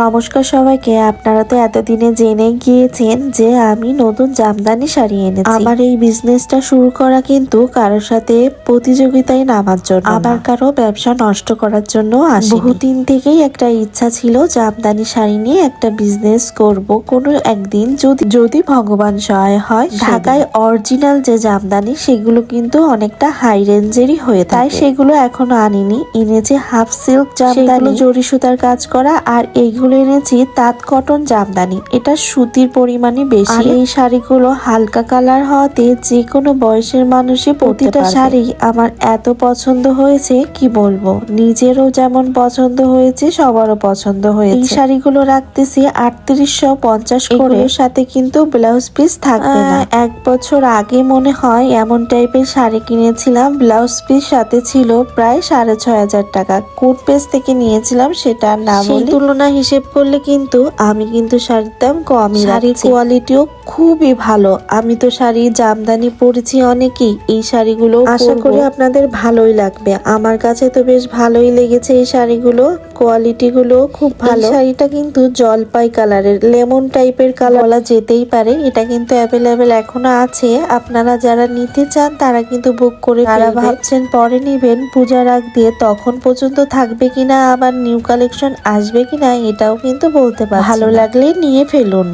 নমস্কার সবাইকে। আপনারা তো এতদিনে জেনে গিয়েছেন যে আমি নতুন জামদানি শাড়ি এনেছি। আমার এই বিজনেসটা শুরু করা কিন্তু কারোর সাথে প্রতিযোগিতায় নামার জন্য, আবার কারো ব্যবসা নষ্ট করার জন্য আসেনি। বহুদিন থেকেই একটা ইচ্ছা ছিল জামদানি শাড়ি নিয়ে একটা বিজনেস করব কোনো একদিন, যদি ভগবান সহায় হয়। ঢাকায় অরিজিনাল যে জামদানি সেগুলো কিন্তু অনেকটা হাই রেঞ্জেরই হয়ে থাকে, তাই সেগুলো এখনো আনিনি। এনেছি হাফ সিল্ক জামদানি, জরি সুতার কাজ করা, আর এইগুলো এনেছি তাঁত কটন জামদানি। এটা সুতির পরিমাণই বেশি। আর এই শাড়িগুলো হালকা কালার হওয়াতে যে কোনো বয়সের মানুষই প্রতিটা শাড়ি আমার এত পছন্দ হয়েছে কি বলবো। নিজেরও যেমন পছন্দ হয়েছে, সবারও পছন্দ হয়েছে। এই শাড়িগুলো রাখতেছি 3850 করে, সাথে কিন্তু ব্লাউজ পিস থাকবে না। 1 বছর আগে মনে হয় এমন টাইপের শাড়ি কিনেছিলাম, ব্লাউজ পিস সাথে ছিল প্রায় 6500 টাকা। কোট পেজ থেকে নিয়েছিলাম, সেটা না বলি। তুলনা হিসেব করলে কিন্তু আমি কিন্তু শাড়ির দাম কমই। শাড়ির কোয়ালিটিও খুবই ভালো। আমি তো শাড়ি জামদানি পরেছি অনেকই, এই শাড়িগুলো আশা করি আপনাদের ভালোই লাগবে। আমার কাছে তো বেশ ভালোই লেগেছে এই শাড়িগুলো, কোয়ালিটি গুলো খুব ভালো। শাড়িটা কিন্তু জলপাই কালারের, লেমন টাইপের কালার বলা যেতেই পারে। এটা কিন্তু অ্যাভেলেবেল এখনো আছে, আপনারা যারা নিতে চান তারা কিন্তু বুক করে ফেলবেন। ভাবছেন পরে নিবেন পূজার আগ দিয়ে, তখন পর্যন্ত থাকবে কিনা, আবার নিউ কালেকশন আসবে কিনা এটাও কিন্তু বলতে পারছি না। ভালো লাগলে নিয়ে ফেলুন।